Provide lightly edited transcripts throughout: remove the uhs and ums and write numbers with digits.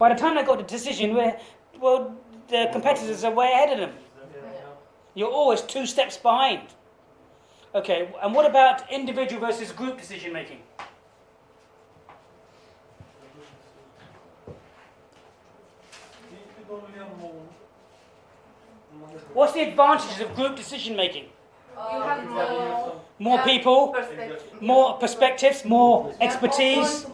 By the time they got the decision, the competitors are way ahead of them. You're always 2 steps behind. Okay, and what about individual versus group decision making? What's the advantages of group decision making? You have More people, more perspectives, more expertise,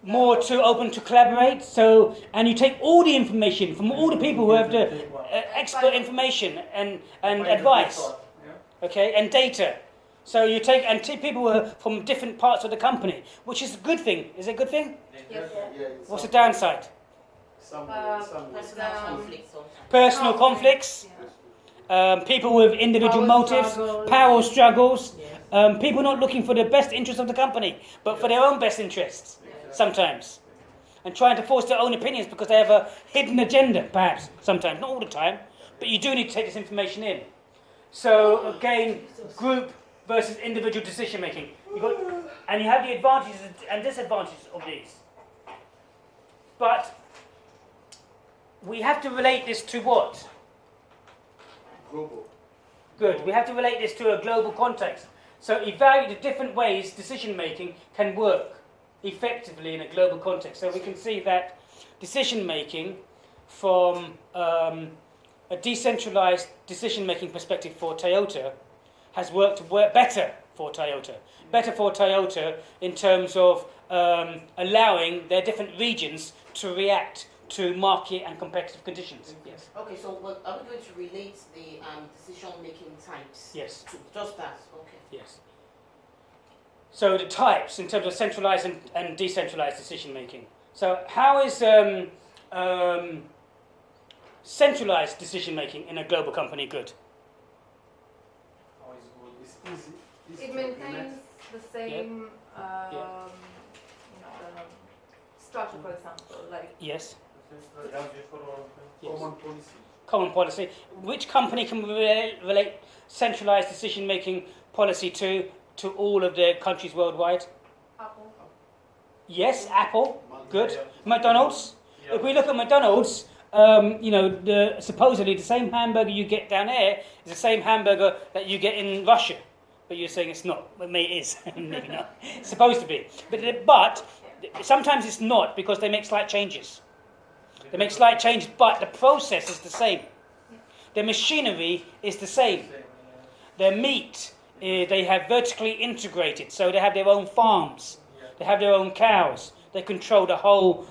more open to collaborate. So, and you take all the information from all the people who have the expert information and advice, okay, and data. So you take people who are from different parts of the company, which is a good thing. Is it a good thing? Yes. What's the downside? Some personal conflicts. Personal conflicts. People with individual motives, power struggles, people not looking for the best interests of the company, but for their own best interests, sometimes. And trying to force their own opinions because they have a hidden agenda, perhaps, sometimes, not all the time, but you do need to take this information in. So, again, group versus individual decision making. And you have the advantages and disadvantages of these. But we have to relate this to what? Global. Good. We have to relate this to a global context. So evaluate the different ways decision making can work effectively in a global context. So we can see that decision making from a decentralized decision making perspective for Toyota has worked better for Toyota. Better for Toyota in terms of allowing their different regions to react to market and competitive conditions. Yes. Okay, so are we going to relate the decision-making types? Yes. To just that, okay. Yes. So the types in terms of centralized and decentralized decision making. So how is centralized decision making in a global company good? How is good? It's easy. It maintains the same structure, for example, like Yes. Common policy. Common policy. Which company can relate centralized decision making policy to all of the countries worldwide? Apple. Yes, Apple. Good. Yeah. McDonald's. Yeah. If we look at McDonald's, supposedly the same hamburger you get down here is the same hamburger that you get in Russia. But you're saying it's not. Well, maybe it is. Maybe not. It's supposed to be. But sometimes it's not because they make slight changes. They make slight changes, but the process is the same. The machinery is the same. Their meat, they have vertically integrated, so they have their own farms. They have their own cows. They control the whole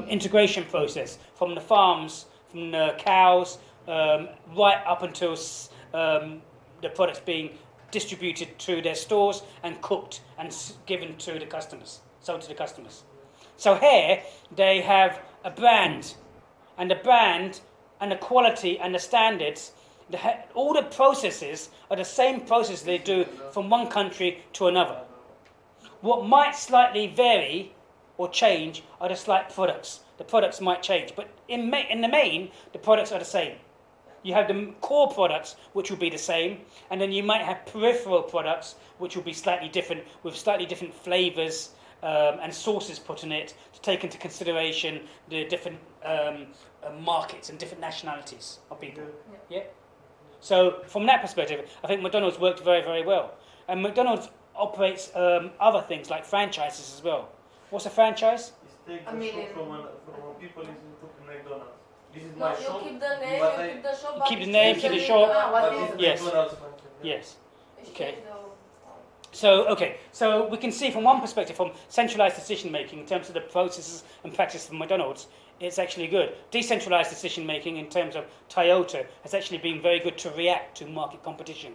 integration process from the farms, from the cows, right up until the products being distributed to their stores and cooked and given to the customers, sold to the customers. So here they have a brand, and the brand and the quality and the standards, all the processes are the same process they do from one country to another. What might slightly vary or change are the slight products. The products might change, but in the main, the products are the same. You have the core products, which will be the same, and then you might have peripheral products, which will be slightly different, with slightly different flavors and sauces put in it to take into consideration the different markets and different nationalities of people. Yeah. So from that perspective, I think McDonald's worked very, very well. And McDonald's operates other things like franchises as well. What's a franchise? It's take the shop from people is put in McDonald's. This is No, my you shop. keep the name, but you keep the shop. You but keep the it's name, changed keep the the shop. name. But it's Yes. McDonald's franchise. Yes. It's Okay. changed the- So we can see from one perspective, from centralized decision making in terms of the processes and practices of McDonald's, it's actually good. Decentralized decision making in terms of Toyota has actually been very good to react to market competition.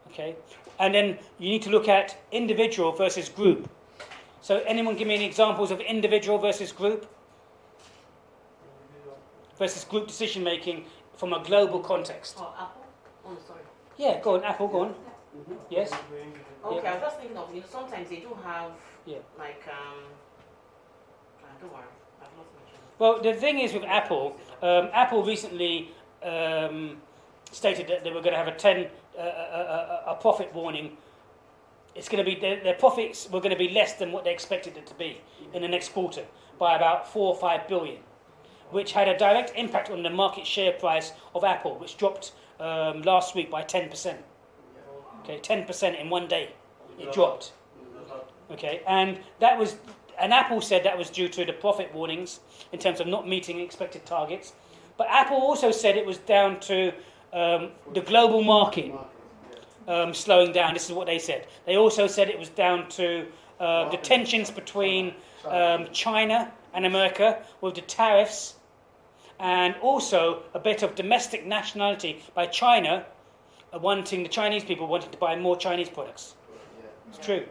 Okay, and then you need to look at individual versus group. So anyone give me any examples of individual versus group decision making from a global context? Oh, Apple? Oh, sorry. Yeah, go on, Apple, go on. Yes. Okay, Yeah. I was just thinking of, sometimes they do have, Yeah. like, don't worry, I've lost my train. Well, the thing is with Apple, Apple recently stated that they were going to have a profit warning. It's going to be their profits were going to be less than what they expected it to be in the next quarter by about 4 or 5 billion. which had a direct impact on the market share price of Apple, which dropped last week by 10%. Okay, 10% in one day. It dropped. Okay, and Apple said that was due to the profit warnings in terms of not meeting expected targets. But Apple also said it was down to the global market slowing down. This is what they said. They also said it was down to the tensions between China and America with the tariffs, and also a bit of domestic nationality by China, the Chinese people wanting to buy more Chinese products. It's true.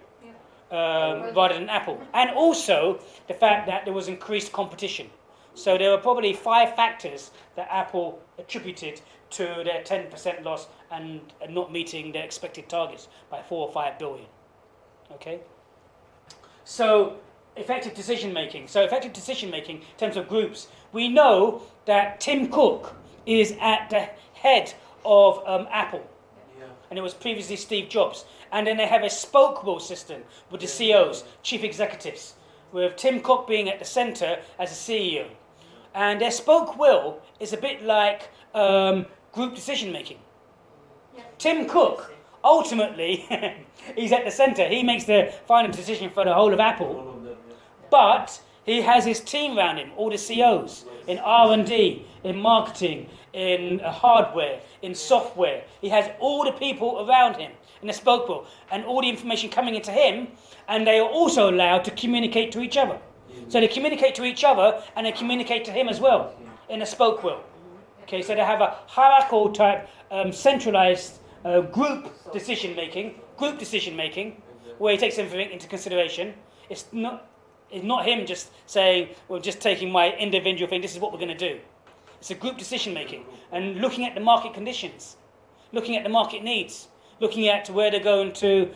Rather than Apple. And also the fact that there was increased competition. So there were probably 5 factors that Apple attributed to their 10% loss and not meeting their expected targets by 4 or 5 billion. Okay? So effective decision making. So effective decision making in terms of groups. We know that Tim Cook is at the head of Apple. And it was previously Steve Jobs. And then they have a spoke wheel system with the CEOs, chief executives, with Tim Cook being at the center as a CEO. And their spoke wheel is a bit like group decision making. Tim Cook, ultimately, he's at the center. He makes the final decision for the whole of Apple. But he has his team around him, all the CEOs, in R&D, in marketing, in hardware, in software. He has all the people around him in the spoke wheel and all the information coming into him, and they are also allowed to communicate to each other. So they communicate to each other and they communicate to him as well in a spoke wheel. Okay, so they have a hierarchical type centralized group decision making, where he takes everything into consideration. It's not him just saying, well, just taking my individual thing, this is what we're going to do. It's a group decision making and looking at the market conditions, looking at the market needs, looking at where they're going to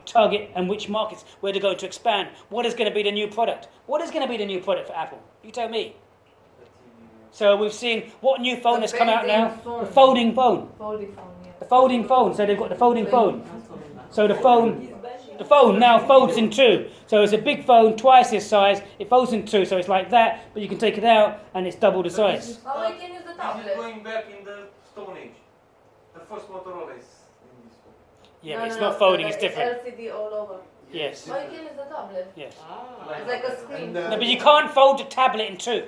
target and which markets, where they're going to expand. What is going to be the new product? What is going to be the new product for Apple? You tell me. So we've seen what new phone has come out now? The folding phone. The folding phone. So they've got the folding phone. So the phone now folds in 2. So it's a big phone, twice this size. It folds in 2, so it's like that, but you can take it out and it's double the size. Oh, we can use the This is tablet. going back in the Stone Age. The first Motorola is in this one. Yeah, but it's not folding, it's different. LCD all over. Yes. Oh, you can use the tablet. Yes. It's like a screen. No, but you can't fold the tablet in 2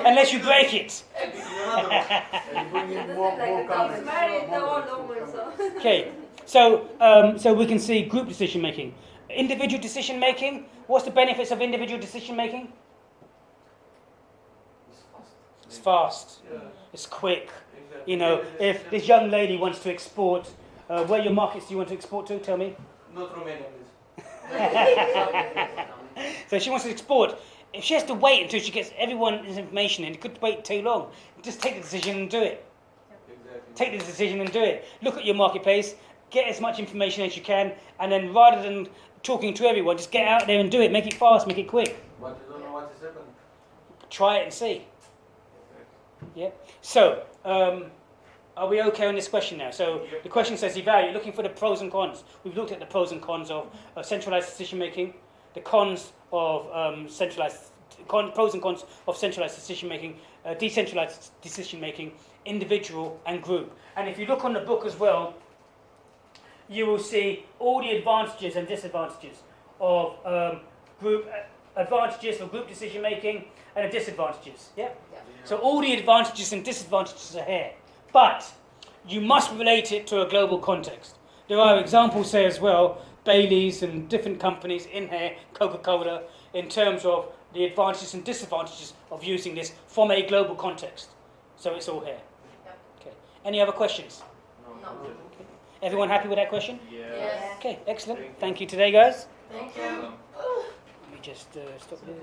unless you break it. Okay, so we can see group decision making. Individual decision making, what's the benefits of individual decision making? It's fast. Yeah. It's quick. Exactly. You know, if this young lady wants to export, where your markets do you want to export to? Tell me. Not Romania, please. So she wants to export. If she has to wait until she gets everyone's information in, it could wait too long. Just take the decision and do it. Exactly. Take the decision and do it. Look at your marketplace, get as much information as you can, and then rather than talking to everyone, just get out there and do it. Make it fast, make it quick. But you don't know what is happening. Try it and see. Yeah. So, are we okay on this question now? So the question says, evaluate, looking for the pros and cons. We've looked at the pros and cons of centralized decision making, the cons of pros and cons of centralized decision making, decentralized decision making, individual and group. And if you look on the book as well, you will see all the advantages and disadvantages of group advantages for group decision making and the disadvantages. Yeah? So all the advantages and disadvantages are here. But you must relate it to a global context. There are examples here as well, Bailey's and different companies in here, Coca-Cola, in terms of the advantages and disadvantages of using this from a global context. So it's all here. Yep. Okay. Any other questions? No. Okay. Everyone happy with that question? Yes. Okay, excellent. Thank you today, guys. Thank you. Let me just stop there.